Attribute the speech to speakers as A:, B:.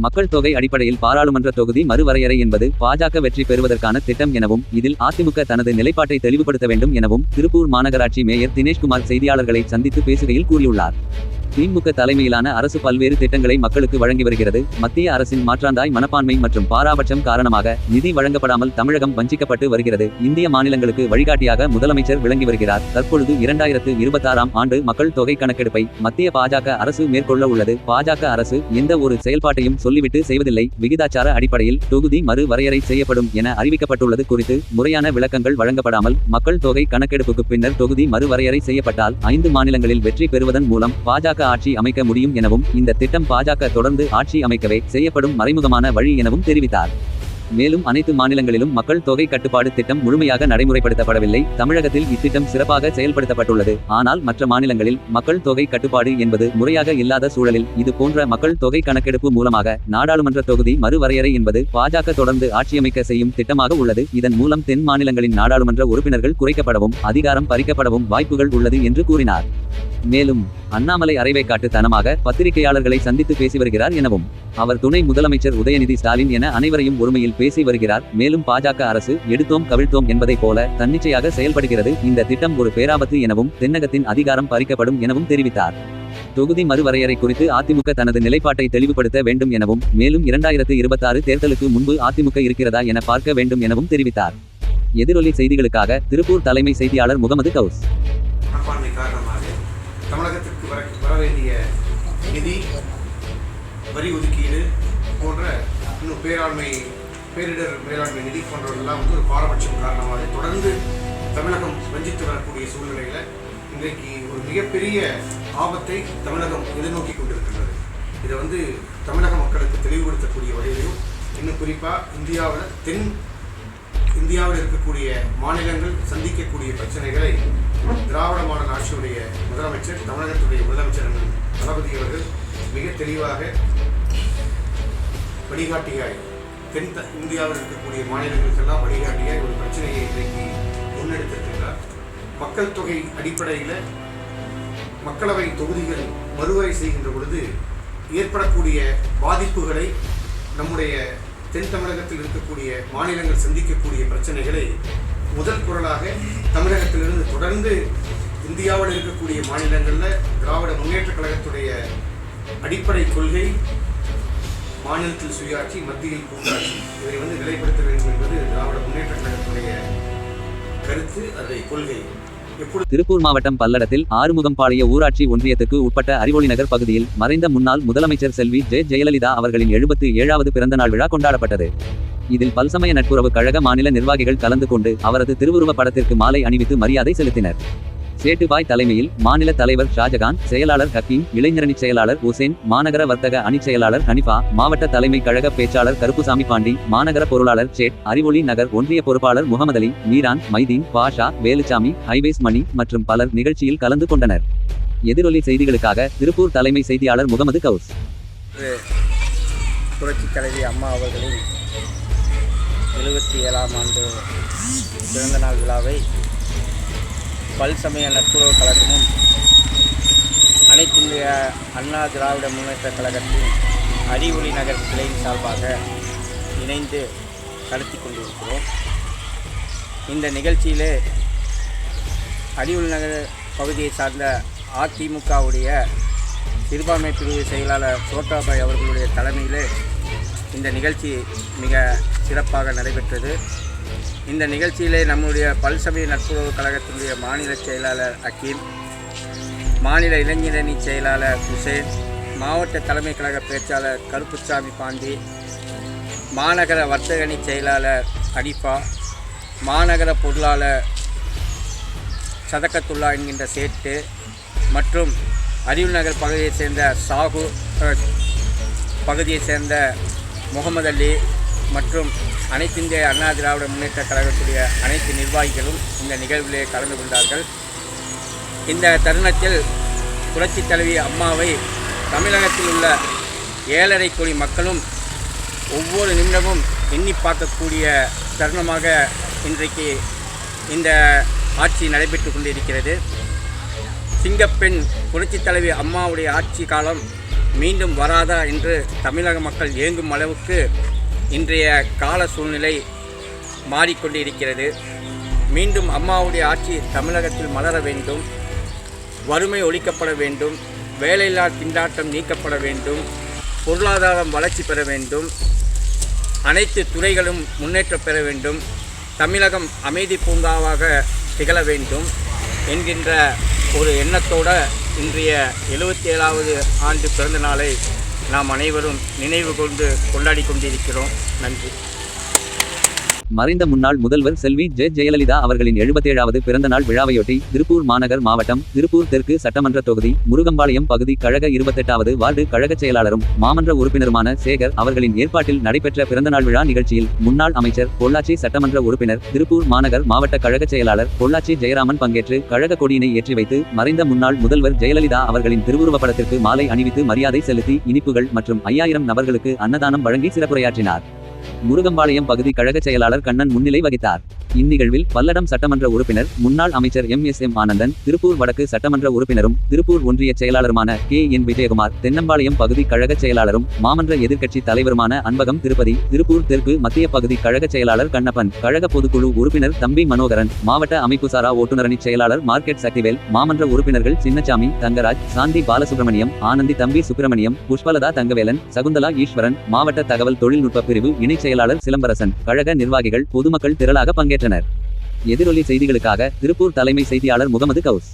A: மக்கள் தொகை அடிப்படையில் பாராளுமன்ற தொகுதி மறுவரையறை என்பது பாஜக வெற்றி பெறுவதற்கான திட்டம் எனவும் இதில் அதிமுக தனது நிலைப்பாட்டை தெளிவுபடுத்த வேண்டும் எனவும் திருப்பூர் மாநகராட்சி மேயர் தினேஷ்குமார் செய்தியாளர்களை சந்தித்து பேசுகையில் கூறியுள்ளார். திமுக தலைமையிலான அரசு பல்வேறு திட்டங்களை மக்களுக்கு வழங்கி வருகிறது. மத்திய அரசின் மாற்றாந்தாய் மனப்பான்மை மற்றும் பாராபட்சம் காரணமாக நிதி வழங்கப்படாமல் தமிழகம் வஞ்சிக்கப்பட்டு வருகிறது. இந்திய மாநிலங்களுக்கு வழிகாட்டியாக முதலமைச்சர் விளங்கி வருகிறார். தற்பொழுது 2026ஆம் ஆண்டு மக்கள் தொகை கணக்கெடுப்பை மத்திய பாஜக அரசு மேற்கொள்ள உள்ளது. பாஜக அரசு எந்த ஒரு செயல்பாட்டையும் சொல்லிவிட்டு செய்வதில்லை. விகிதாச்சார அடிப்படையில் தொகுதி மறு வரையறை செய்யப்படும் என அறிவிக்கப்பட்டுள்ளது குறித்து முறையான விளக்கங்கள் வழங்கப்படாமல் மக்கள் தொகை கணக்கெடுப்புக்கு பின்னர் தொகுதி மறு வரையறை செய்யப்பட்டால் 5 மாநிலங்களில் வெற்றி பெறுவதன் மூலம் பாஜக ஆட்சி அமைக்க முடியும் எனவும் இந்த திட்டம் பாஜக தொடர்ந்து ஆட்சி அமைக்கவே செய்யப்படும் மறைமுகமான வழி எனவும் தெரிவித்தார். மேலும் அனைத்து மாநிலங்களிலும் மக்கள் தொகை கட்டுப்பாடு திட்டம் முழுமையாக நடைமுறைப்படுத்தப்படவில்லை. தமிழகத்தில் இத்திட்டம் சிறப்பாக செயல்படுத்தப்பட்டுள்ளது. ஆனால் மற்ற மாநிலங்களில் மக்கள் தொகை கட்டுப்பாடு என்பது முறையாக இல்லாத சூழலில் இது போன்ற மக்கள் தொகை கணக்கெடுப்பு மூலமாக நாடாளுமன்ற தொகுதி மறுவரையறை என்பது பாஜக தொடர்ந்து ஆட்சியமைக்க செய்யும் திட்டமாக உள்ளது. இதன் மூலம் தென் மாநிலங்களின் நாடாளுமன்ற உறுப்பினர்கள் குறைக்கப்படவும் அதிகாரம் பறிக்கப்படவும் வாய்ப்புகள் உள்ளது என்று கூறினார். மேலும் அண்ணாமலை அரைவேக்காட்டு தனமாக பத்திரிகையாளர்களை சந்தித்து பேசி வருகிறார் எனவும் அவர் துணை முதலமைச்சர் உதயநிதி ஸ்டாலின் என அனைவரையும் ஒருமையில் பேசி வருகிறார். மேலும் பாஜக அரசு எடுத்தோம் கவிழ்த்தோம் என்பதை போல தன்னிச்சையாக செயல்படுகிறது. இந்த திட்டம் ஒரு பேராபத்து எனவும் தென்னகத்தின் அதிகாரம் பறிக்கப்படும் எனவும் தெரிவித்தார். தொகுதி மறுவரையறை குறித்து அதிமுக தனது நிலைப்பாட்டை தெளிவுபடுத்த வேண்டும் எனவும் மேலும் 2026 தேர்தலுக்கு முன்பு அதிமுக இருக்கிறதா என பார்க்க வேண்டும் எனவும் தெரிவித்தார். எதிரொலி செய்திகளுக்காக திருப்பூர் தலைமை செய்தியாளர் முகமது கவுஸ்.
B: தமிழகத்திற்கு வர வேண்டிய நிதி, வரி ஒதுக்கீடு போன்ற இன்னும் பேரிடர் மேலாண்மை நிதி போன்றவர்களெல்லாம் ஒரு பாரபட்சம் காரணமாக தொடர்ந்து தமிழகம் வஞ்சித்து வரக்கூடிய சூழ்நிலையில் இன்றைக்கு ஒரு மிகப்பெரிய ஆபத்தை தமிழகம் எதிர்நோக்கி கொண்டிருக்கின்றது. இதை தமிழக மக்களுக்கு தெளிவுபடுத்தக்கூடிய வகையிலும் இன்னும் குறிப்பாக இந்தியாவில் இருக்கக்கூடிய மாநிலங்கள் சந்திக்கக்கூடிய பிரச்சனைகளை திராவிட மாடல் ஆட்சியுடைய முதலமைச்சர், தமிழகத்துடைய முதலமைச்சர் தளபதி அவர்கள் மிக தெளிவாக வழிகாட்டியாய் இந்தியாவில் இருக்கக்கூடிய மாநிலங்களுக்கெல்லாம் வழிகாட்டியாய் ஒரு பிரச்சனையை இன்றைக்கு முன்னெடுத்திருக்கிறார். மக்கள் தொகை அடிப்படையில் மக்களவை தொகுதிகள் மறுவரை செய்கின்ற பொழுது ஏற்படக்கூடிய பாதிப்புகளை நம்முடைய தென் தமிழகத்தில் இருக்கக்கூடிய மாநிலங்கள் சந்திக்கக்கூடிய பிரச்சனைகளை முதல் குரலாக தமிழகத்திலிருந்து தொடர்ந்து இந்தியாவில் இருக்கக்கூடிய மாநிலங்களில் திராவிட முன்னேற்றக் கழகத்துடைய அடிப்படை கொள்கை மாநிலத்தில் சுயாட்சி, மத்தியில் கூட்டாட்சி, இதை நிலைப்படுத்த வேண்டும் என்பது திராவிட முன்னேற்றக் கழகத்துடைய கருத்து, அதை கொள்கை.
A: திருப்பூர் மாவட்டம் பல்லடத்தில் ஆறுமுகம்பாளைய ஊராட்சி ஒன்றியத்துக்கு உட்பட்ட அறிவொளி நகர் பகுதியில் மறைந்த முன்னாள் முதலமைச்சர் செல்வி ஜெயலலிதா அவர்களின் 77வது பிறந்தநாள் விழா கொண்டாடப்பட்டது. இதில் பல்சமய நட்புறவு கழக மாநில நிர்வாகிகள் கலந்து கொண்டு அவரது திருவுருவ படத்திற்கு மாலை அணிவித்து மரியாதை செலுத்தினர். சேட்டுபாய் தலைமையில் மாநில தலைவர் ஷாஜகான், செயலாளர் ஹக்கீம், இளைஞரணி செயலாளர் உசேன், மாநகர வர்த்தக அணி செயலாளர் ஹனிஃபா, மாவட்ட தலைமை கழக பேச்சாளர் கருப்புசாமி பாண்டி, மாநகர பொருளாளர் சேட், அறிவொளி நகர் ஒன்றிய பொறுப்பாளர் முகமதலி, மீரான், மைதீன், பாஷா, வேலுச்சாமி, ஹைவேஸ் மணி மற்றும் பலர் நிகழ்ச்சியில் கலந்து கொண்டனர். எதிரொலி செய்திகளுக்காக திருப்பூர் தலைமை செய்தியாளர் முகமது கவுஸ்.
C: புரட்சித் தலைவி அம்மா அவர்களின் 77ஆம் ஆண்டு பிறந்தநாள் விழாவை பல்சமய நட்புறவு கழகமும் அனைத்திந்திய அண்ணா திராவிட முன்னேற்றக் கழகத்தின் அறிவொளி நகர் கிளையின் சார்பாக இணைந்து நடத்தி கொண்டிருக்கிறோம். இந்த நிகழ்ச்சியிலே அறிவொளி நகர் பகுதியை சார்ந்த அதிமுகவுடைய சிறுபான்மை பிரிவு செயலாளர் சோட்டாபாய் அவர்களுடைய தலைமையிலே இந்த நிகழ்ச்சி மிக சிறப்பாக நடைபெற்றது. இந்த நிகழ்ச்சியிலே நம்முடைய பல்சமய நட்புறவு கழகத்தினுடைய மாநில செயலாளர் ஹக்கீம், மாநில இளைஞரணி செயலாளர் உசேன், மாவட்ட தலைமை கழக பேச்சாளர் கருப்புசாமி பாண்டி, மாநகர வர்த்தக அணி செயலாளர் ஹனிஃபா, மாநகர பொருளாளர் சதகத்துல்லா என்கின்ற சேட்டு மற்றும் அறிவு நகர் பகுதியைச் சேர்ந்த சாகு பகுதியைச் சேர்ந்த முகமது அலி மற்றும் அனைத்திந்திய அண்ணா திராவிட முன்னேற்ற கழகத்துடைய அனைத்து நிர்வாகிகளும் இந்த நிகழ்விலே கலந்து கொண்டார்கள். இந்த தருணத்தில் புரட்சித் தலைவி அம்மாவை தமிழகத்தில் உள்ள 7.5 கோடி மக்களும் ஒவ்வொரு நிமிடமும் எண்ணி பார்க்கக்கூடிய தருணமாக இன்றைக்கு இந்த ஆட்சி நடைபெற்று கொண்டிருக்கிறது. சிங்கப்பெண் புரட்சித் தலைவி அம்மாவுடைய ஆட்சி காலம் மீண்டும் வராதா என்று தமிழக மக்கள் ஏங்கும் அளவுக்கு இன்றைய கால சூழ்நிலை மாறிக்கொண்டு இருக்கிறது. மீண்டும் அம்மாவுடைய ஆட்சி தமிழகத்தில் மலர வேண்டும், வறுமை ஒழிக்கப்பட வேண்டும், வேலையில்லா திண்டாட்டம் நீக்கப்பட வேண்டும், பொருளாதாரம் வளர்ச்சி பெற வேண்டும், அனைத்து துறைகளும் முன்னேற்றம் பெற வேண்டும், தமிழகம் அமைதி பூங்காவாக திகழ வேண்டும் என்கின்ற ஒரு எண்ணத்தோடு இன்றைய 77வது ஆண்டு பிறந்த நாளை நாம் அனைவரும் நினைவு கொண்டு கொண்டாடி கொண்டிருக்கிறோம். நன்றி.
A: மறைந்த முன்னாள் முதல்வர் செல்வி ஜெயலலிதா அவர்களின் 77வது பிறந்தநாள் விழாவையொட்டி திருப்பூர் மாநகர் மாவட்டம் திருப்பூர் தெற்கு சட்டமன்ற தொகுதி முருகம்பாளையம் பகுதி கழக 28வது வார்டு கழக செயலாளரும் மாமன்ற உறுப்பினருமான சேகர் அவர்களின் ஏற்பாட்டில் நடைபெற்ற பிறந்தநாள் விழா நிகழ்ச்சியில் முன்னாள் அமைச்சர் பொள்ளாச்சி சட்டமன்ற உறுப்பினர் திருப்பூர் மாநகர் மாவட்ட கழக செயலாளர் பொள்ளாச்சி ஜெயராமன் பங்கேற்று கழக கொடியினை ஏற்றி வைத்து மறைந்த முன்னாள் முதல்வர் ஜெயலலிதா அவர்களின் திருவுருவப்படத்திற்கு மாலை அணிவித்து மரியாதை செலுத்தி இனிப்புகள் மற்றும் 5000 நபர்களுக்கு அன்னதானம் வழங்கி சிறப்புரையாற்றினார். முருகம்பாளையம் பகுதி கழக செயலாளர் கண்ணன் முன்னிலை வகித்தார். இந்நிகழ்வில் பல்லடம் சட்டமன்ற உறுப்பினர் முன்னாள் அமைச்சர் MSM ஆனந்தன், திருப்பூர் வடக்கு சட்டமன்ற உறுப்பினரும் திருப்பூர் ஒன்றிய செயலாளருமான KN விஜயகுமார், தென்னம்பாளையம் பகுதி கழக செயலாளரும் மாமன்ற எதிர்க்கட்சி தலைவருமான அன்பகம் திருப்பதி, திருப்பூர் தெற்கு மத்திய பகுதி கழக செயலாளர் கண்ணப்பன், கழக பொதுக்குழு உறுப்பினர் தம்பி மனோகரன், மாவட்ட அமைப்புசாரா ஓட்டுநரணி செயலாளர் மார்க்கெட் சக்திவேல், மாமன்ற உறுப்பினர்கள் சின்னசாமி, தங்கராஜ், சாந்தி பாலசுப்ரமணியம், ஆனந்தி தம்பி சுப்பிரமணியம், புஷ்பலதா தங்கவேலன், சகுந்தலா ஈஸ்வரன், மாவட்ட தகவல் தொழில்நுட்ப பிரிவு இணை செயலாளர் சிலம்பரசன், கழக நிர்வாகிகள், பொதுமக்கள் திரளாக பங்கேற்றனர். எதிரொலி செய்திகளுக்காக திருப்பூர் தலைமை செய்தியாளர் முகமது கவுஸ்.